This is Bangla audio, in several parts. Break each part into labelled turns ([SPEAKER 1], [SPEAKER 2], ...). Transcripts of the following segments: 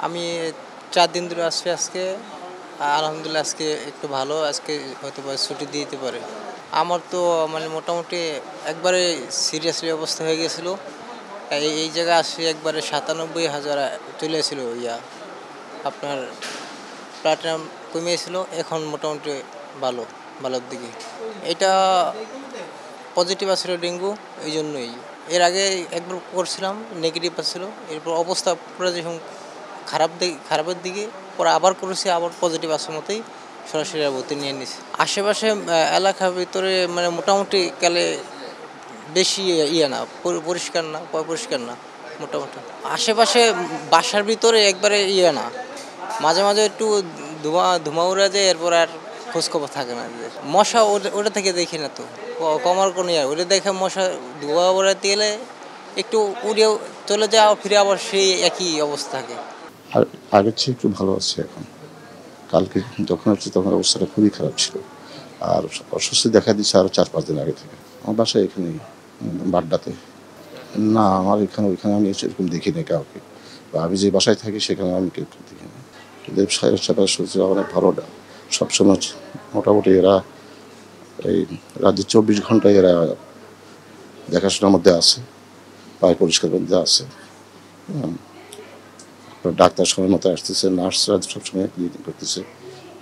[SPEAKER 1] আমি ৪ দিন ধরে আসছি আজকে। আলহামদুলিল্লাহ আজকে একটু ভালো। আজকে হয়তোবা ছুটি দিয়ে দিতে পারে। আমার তো মানে মোটামুটি একবারে সিরিয়াসলি অবস্থা হয়ে গেছিল। এই জায়গায় আসি একবারে ৯৭,০০০ চলে এসেছিল আপনার প্লাটিনাম কমিয়েছিল। এখন মোটামুটি ভালো, ভালোর দিকে। এটা পজিটিভ আসছিল ডেঙ্গু, এইজন্যই। এর আগে একবার করছিলাম, নেগেটিভ আসছিল। এরপর অবস্থা পুরা যখন খারাপের দিকে পরে আবার করেছি, আবার পজিটিভ আসার মতোই সরাসরি ভর্তি নিয়ে নিছি। আশেপাশে এলাকার ভিতরে মানে মোটামুটি কালে বেশি না, পরিষ্কার না, পরিষ্কার না মোটামুটি। আশেপাশে বাসার ভিতরে একবারে না, মাঝে মাঝে একটু ধোঁয়া উড়ে যায়, এরপর আর খোঁজখবর থাকে না। মশা ওটা থেকে দেখি না তো, কমার কোনো ওটা দেখে মশা ধোঁয়া উড়াতে গেলে একটু উড়িয়ে চলে যায়, ফিরে আবার সেই একই অবস্থা থাকে।
[SPEAKER 2] আর আগের চেয়ে একটু ভালো আছে এখন। কালকে যখন হচ্ছে তখন অবস্থাটা খুবই খারাপ ছিল। আর অস্বস্তি দেখা দিচ্ছে আরও ৪-৫ দিন আগে থেকে। আমার বাসায় এখানেই বাড্ডাতে। না, আমার ওইখানে আমি এরকম দেখি না কাউকে। বা আমি যে বাসায় থাকি সেখানে আমি কেউ দেখি না। দেব সাহেবের ব্যাপারে শুনছি অনেক ভালো। সবসময় মোটামুটি এরা এই রাজ্যে ২৪ ঘন্টায় এরা দেখাশোনার মধ্যে আছে, পায় পরিষ্কার মধ্যে আছে। ডাক্তার সময় মতো আসতেছে, নার্সরা সবসময় ক্লিনিং করতেছে,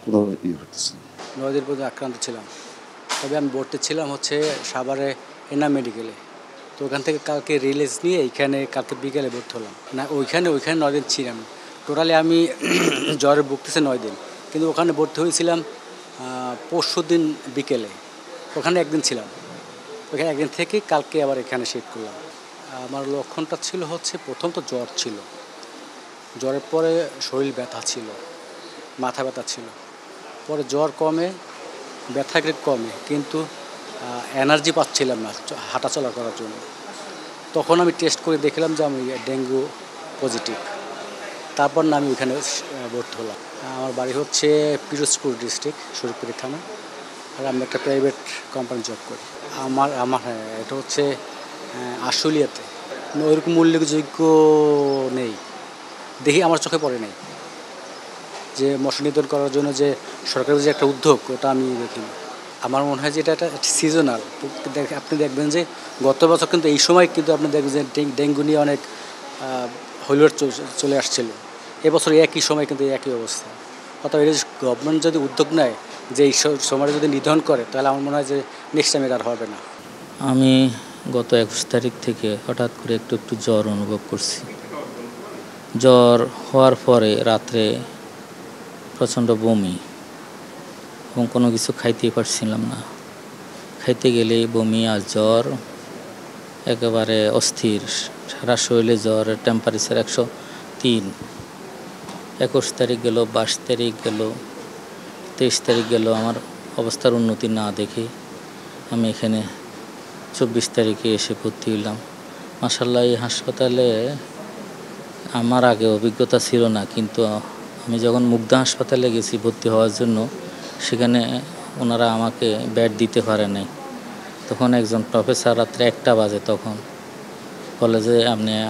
[SPEAKER 2] কোনো করতেছে না।
[SPEAKER 3] ৯ দিন পর্যন্ত আক্রান্ত ছিলাম। তবে আমি ভর্তি ছিলাম হচ্ছে সাভারে এনাম মেডিকেলে। তো ওখান থেকে কালকে রিলিজ নিয়ে এইখানে কালকে বিকেলে ভর্তি হলাম। না ওইখানে ৯ দিন ছিলাম। টোটালি আমি জ্বরে ভুগতেছে ৯ দিন, কিন্তু ওখানে ভর্তি হয়েছিলাম পরশুদিন বিকেলে। ওখানে একদিন ছিলাম, ওখানে একদিন থেকে কালকে আবার এখানে শিফট করলাম। আমার লক্ষণটা ছিল হচ্ছে প্রথম তো জ্বর ছিল, জ্বরের পরে শরীর ব্যথা ছিল, মাথা ব্যথা ছিল, পরে জ্বর কমে, ব্যথা কমে, কিন্তু এনার্জি পাচ্ছিলাম না হাঁটাচলা করার জন্য। তখন আমি টেস্ট করে দেখলাম যে আমি ডেঙ্গু পজিটিভ। তারপর না আমি ওইখানে ভর্তি হলাম। আমার বাড়ি হচ্ছে পিরোজপুর ডিস্ট্রিক্ট, শরীফপুর থানা। আর আমি একটা প্রাইভেট কোম্পানি জব করি। আমার হ্যাঁ, এটা হচ্ছে আশুলিয়াতে। ওইরকম উল্লেখযোগ্য নেই, দেখি আমার চোখে পড়ে নাই যে মশা নিধন করার জন্য যে সরকারের যে একটা উদ্যোগ, ওটা আমি দেখিনি। আমার মনে হয় যে এটা একটা সিজনাল। আপনি দেখবেন যে গত বছর কিন্তু এই সময় কিন্তু আপনি দেখবেন যে ডেঙ্গু নিয়ে অনেক হইলট চলে আসছিল। এবছর একই সময় কিন্তু একই অবস্থা। অর্থাৎ এটা গভর্নমেন্ট যদি উদ্যোগ নেয় যে এই সময়টা যদি নিধন করে, তাহলে আমার মনে হয় যে নেক্সট টাইম এটা আর হবে না।
[SPEAKER 4] আমি গত ২১ তারিখ থেকে হঠাৎ করে একটু জ্বর অনুভব করছি। জ্বর হওয়ার পরে রাত্রে প্রচণ্ড বমি এবং কোনো কিছু খাইতেই পারছিলাম না। খাইতে গেলেই বমি আর জ্বর, একেবারে অস্থির, সারা শরীরে জ্বর, টেম্পারেচার ১০৩। ২১ তারিখ গেল, ২২ তারিখ গেল, ২৩ তারিখ গেল। আমার অবস্থার উন্নতি না দেখে আমি এখানে ২৪ তারিখে এসে ভর্তি হলাম। মাশাআল্লাহ, এই হাসপাতালে আমার আগে অভিজ্ঞতা ছিল না, কিন্তু আমি যখন মুগদা হাসপাতালে গেছি ভর্তি হওয়ার জন্য, সেখানে ওনারা আমাকে বেড দিতে পারে নাই। তখন একজন প্রফেসর রাত্রে ১টা বাজে, তখন কলেজে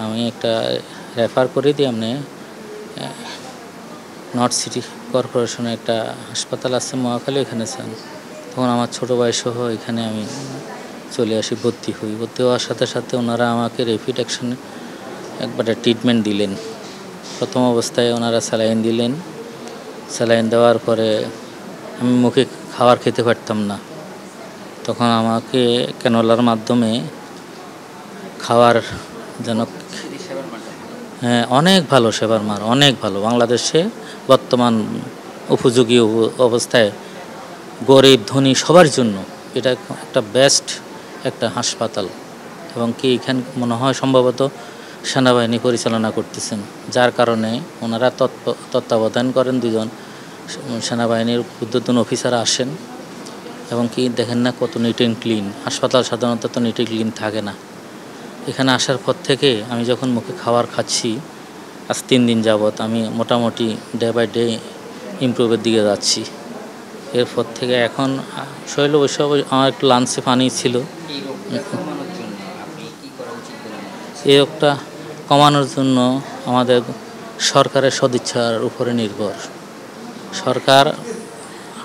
[SPEAKER 4] আমি একটা রেফার করে দিই, আপনি নর্থ সিটি কর্পোরেশনে একটা হাসপাতাল আছে মহাখালী, এখানে চান। তখন আমার ছোটো ভাই সহ এখানে আমি চলে আসি, ভর্তি হই। ভর্তি হওয়ার সাথে সাথে ওনারা আমাকে র্যাপিড অ্যাকশনে একবারে ট্রিটমেন্ট দিলেন। প্রথম অবস্থায় ওনারা স্যালাইন দিলেন। স্যালাইন দেওয়ার পরে আমি মুখে খাবার খেতে পারতাম না। তখন আমাকে ক্যানোলার মাধ্যমে খাওয়ার যেন, হ্যাঁ, অনেক ভালো সেবার মান, অনেক ভালো। বাংলাদেশে বর্তমান উপযোগী অবস্থায় গরিব ধনী সবার জন্য এটা একটা বেস্ট একটা হাসপাতাল। এবং কি এখানে মনে হয় সম্ভবত সেনাবাহিনী পরিচালনা করতেছেন, যার কারণে ওনারা তত্ত্বাবধান করেন। 2জন সেনাবাহিনীর ঊর্ধ্বতন অফিসার আসেন, এবং কি দেখেন না কত নিট অ্যান্ড ক্লিন। হাসপাতাল সাধারণত তো নিট অ্যান্ড ক্লিন থাকে না। এখানে আসার পর থেকে আমি যখন মুখে খাবার খাচ্ছি, আজ 3 দিন যাবৎ আমি মোটামুটি ডে বাই ডে ইমপ্রুভের দিকে যাচ্ছি। এরপর থেকে এখন শৈল অবশ্য আমার একটু লাঞ্চে পানি ছিল। এই রোগটা কমানোর জন্য আমাদের সরকারের সদিচ্ছার উপরে নির্ভর। সরকার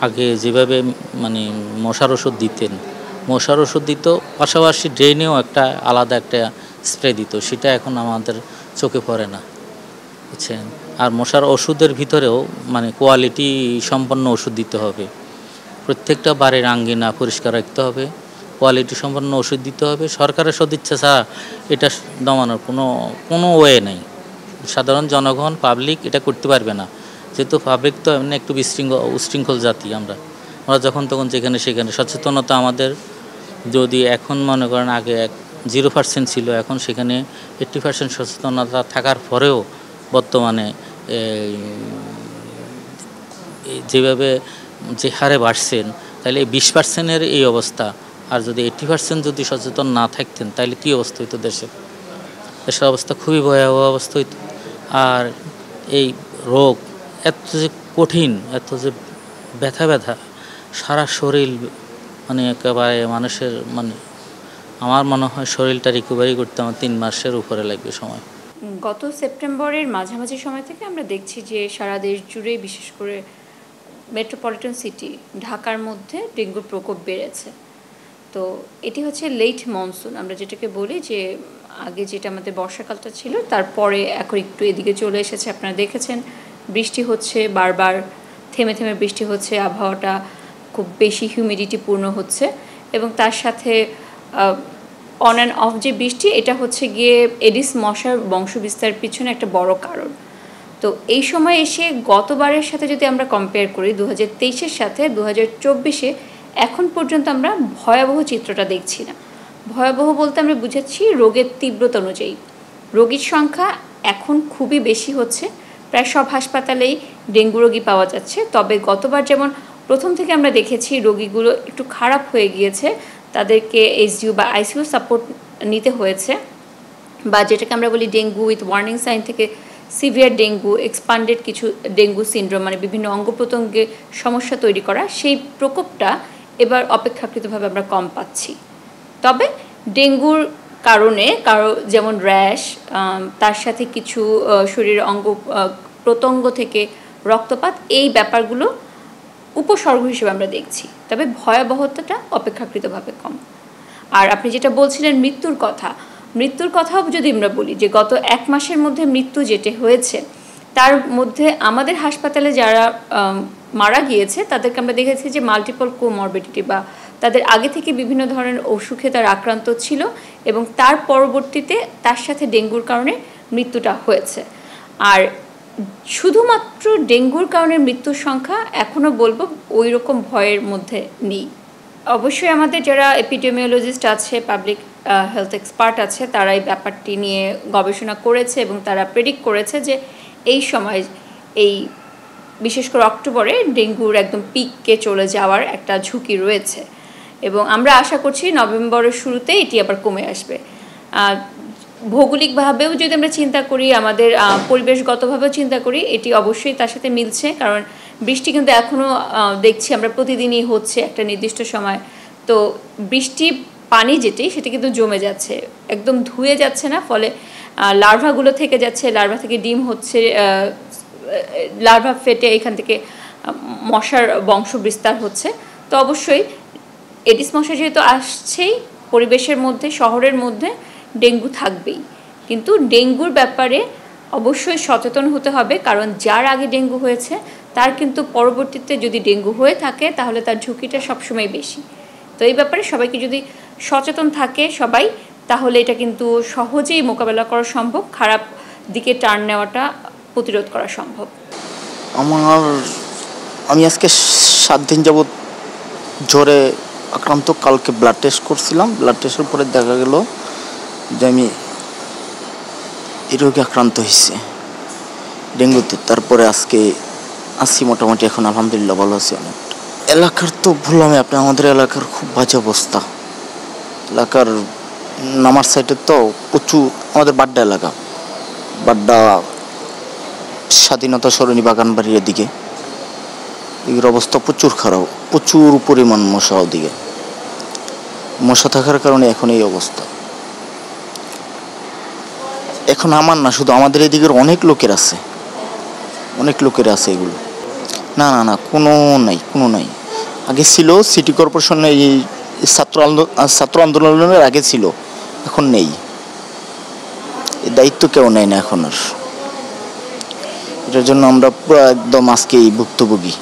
[SPEAKER 4] আগে যেভাবে মানে মশার ওষুধ দিতেন, মশার ওষুধ দিত, পাশাপাশি ড্রেনেও একটা আলাদা একটা স্প্রে দিত, সেটা এখন আমাদের চোখে পড়ে না, বুঝছেন। আর মশার ওষুধের ভিতরেও মানে কোয়ালিটি সম্পন্ন ওষুধ দিতে হবে, প্রত্যেকটা বাড়ির আঙ্গিনা পরিষ্কার রাখতে হবে, কোয়ালিটি সম্পন্ন ওষুধ দিতে হবে। সরকারের সদিচ্ছা ছাড়া এটা দমানোর কোনো ওয়ে নেই। সাধারণ জনগণ পাবলিক এটা করতে পারবে না, যেহেতু পাবলিক তো এমনি একটু উশৃঙ্খল জাতি। আমরা যখন তখন যেখানে সেখানে সচেতনতা আমাদের, যদি এখন মনে করেন আগে 0% ছিল, এখন সেখানে 80% সচেতনতা থাকার পরেও বর্তমানে যেভাবে যে হারে বাড়ছেন, তাহলে এই 20%-এর এই অবস্থা। আর যদি 80% যদি সচেতন না থাকতেন তাহলে কী অবস্থা হইতো দেশের অবস্থা খুবই ভয়াবহ অবস্থা হইতো। আর এই রোগ এত যে কঠিন, এত যে ব্যথা সারা শরীর, মানে একেবারে মানুষের মানে আমার মনে হয় শরীরটা রিকভারি করতে আমার 3 মাসের উপরে লাগবে সময়।
[SPEAKER 5] গত সেপ্টেম্বরের মাঝামাঝি সময় থেকে আমরা দেখছি যে সারা দেশ জুড়ে, বিশেষ করে মেট্রোপলিটন সিটি ঢাকার মধ্যে ডেঙ্গুর প্রকোপ বেড়েছে। তো এটি হচ্ছে লেট মনসুন, আমরা যেটাকে বলি, যে আগে যেটা আমাদের বর্ষাকালটা ছিল তারপরে এখন একটু এদিকে চলে এসেছে। আপনারা দেখেছেন বৃষ্টি হচ্ছে, বারবার থেমে থেমে বৃষ্টি হচ্ছে, আবহাওয়াটা খুব বেশি হিউমিডিটিপূর্ণ হচ্ছে, এবং তার সাথে অন অ্যান্ড অফ যে বৃষ্টি, এটা হচ্ছে গিয়ে এডিস মশার বংশবিস্তারের পিছনে একটা বড় কারণ। তো এই সময় এসে গতবারের সাথে যদি আমরা কম্পেয়ার করি, 2023-এর সাথে 2024-এ এখন পর্যন্ত আমরা ভয়াবহ চিত্রটা দেখছি না। ভয়াবহ বলতে আমরা বুঝাচ্ছি রোগের তীব্রতা অনুযায়ী। রোগীর সংখ্যা এখন খুবই বেশি হচ্ছে, প্রায় সব হাসপাতালেই ডেঙ্গু রোগী পাওয়া যাচ্ছে। তবে গতবার যেমন প্রথম থেকে আমরা দেখেছি রোগীগুলো একটু খারাপ হয়ে গিয়েছে, তাদেরকে এসডিইউ বা আইসিইউ সাপোর্ট নিতে হয়েছে, বা যেটাকে আমরা বলি ডেঙ্গু উইথ ওয়ার্নিং সাইন থেকে সিভিয়ার ডেঙ্গু, এক্সপান্ডেড কিছু ডেঙ্গু সিনড্রোম, মানে বিভিন্ন অঙ্গ প্রত্যঙ্গে সমস্যা তৈরি করা, সেই প্রকোপটা এবার অপেক্ষাকৃতভাবে আমরা কম পাচ্ছি। তবে ডেঙ্গুর কারণে কারো যেমন র্যাশ, তার সাথে কিছু শরীরের অঙ্গ প্রত্যঙ্গ থেকে রক্তপাত, এই ব্যাপারগুলো উপসর্গ হিসেবে আমরা দেখছি, তবে ভয়াবহতাটা অপেক্ষাকৃতভাবে কম। আর আপনি যেটা বলছিলেন মৃত্যুর কথাও যদি আমরা বলি, যে গত 1 মাসের মধ্যে মৃত্যু যেটা হয়েছে, তার মধ্যে আমাদের হাসপাতালে যারা মারা গিয়েছে তাদেরকে আমরা দেখেছি যে মাল্টিপল কোমরবিডিটি, বা তাদের আগে থেকে বিভিন্ন ধরনের অসুখে তার আক্রান্ত ছিল, এবং তার পরবর্তীতে তার সাথে ডেঙ্গুর কারণে মৃত্যুটা হয়েছে। আর শুধুমাত্র ডেঙ্গুর কারণে মৃত্যুর সংখ্যা এখনও বলবো ওই রকম ভয়ের মধ্যে নেই। অবশ্যই আমাদের যারা এপিডেমিওলজিস্ট আছে, পাবলিক হেলথ এক্সপার্ট আছে, তারা এই ব্যাপারটি নিয়ে গবেষণা করেছে এবং তারা প্রেডিক্ট করেছে যে এই সময়, এই বিশেষ করে অক্টোবরে ডেঙ্গুর একদম পিককে চলে যাওয়ার একটা ঝুঁকি রয়েছে, এবং আমরা আশা করছি নভেম্বরের শুরুতে এটি আবার কমে আসবে। ভৌগোলিকভাবেও যদি আমরা চিন্তা করি, আমাদের পরিবেশগতভাবেও চিন্তা করি, এটি অবশ্যই তার সাথে মিলছে, কারণ বৃষ্টি কিন্তু এখনও দেখছি আমরা প্রতিদিনই হচ্ছে একটা নির্দিষ্ট সময়। তো বৃষ্টি পানি যেটি, সেটি কিন্তু জমে যাচ্ছে, একদম ধুয়ে যাচ্ছে না, ফলে লার্ভাগুলো থেকে যাচ্ছে, লার্ভা থেকে ডিম হচ্ছে, লার্ভা ফেটে এখান থেকে মশার বংশ বিস্তার হচ্ছে। তো অবশ্যই এডিস মশা যেহেতু আসছেই পরিবেশের মধ্যে, শহরের মধ্যে ডেঙ্গু থাকবেই, কিন্তু ডেঙ্গুর ব্যাপারে অবশ্যই সচেতন হতে হবে, কারণ যার আগে ডেঙ্গু হয়েছে তার কিন্তু পরবর্তীতে যদি ডেঙ্গু হয়ে থাকে তাহলে তার ঝুঁকিটা সবসময় বেশি। তো এই ব্যাপারে সবাইকে যদি সচেতন থাকে সবাই, তাহলে এটা কিন্তু সহজেই মোকাবেলা করা সম্ভব, খারাপ দিকে টার্ন নেওয়াটা প্রতিরোধ করা সম্ভব।
[SPEAKER 6] আমি আজকে 7 দিন যাবৎ জ্বরে আক্রান্ত। কালকে ব্লাড টেস্ট করছিলাম, ব্লাড টেস্টের পরে দেখা গেল যে আমি এই রোগে আক্রান্ত হয়েছি, ডেঙ্গুতে। তারপরে আজকে আসছি মোটামুটি, এখন আলহামদুলিল্লাহ ভালো আছি অনেক। এলাকার তো বললাম আপনি, আমাদের এলাকার খুব বাজে অবস্থা। এলাকার নামার সাইডে তো প্রচুর, আমাদের বাড্ডা এলাকা, বাড্ডা স্বাধীনতা সরণি বাগানবাড়ির এদিকে, এগুলোর অবস্থা প্রচুর খারাপ, প্রচুর পরিমাণ মশা। ওদিকে মশা থাকার কারণে এখন এই অবস্থা। এখন আমার না, শুধু আমাদের এদিকের অনেক লোকের আছে, অনেক লোকের আছে এগুলো। না না না, কোনো নাই। আগে ছিল সিটি কর্পোরেশনে, এই ছাত্র আন্দোলনের আগে ছিল, এখন নেই। এই দায়িত্ব কেউ নেয় না এখন আর। এটার জন্য আমরা পুরো একদম আজকে ভুক্তভোগী।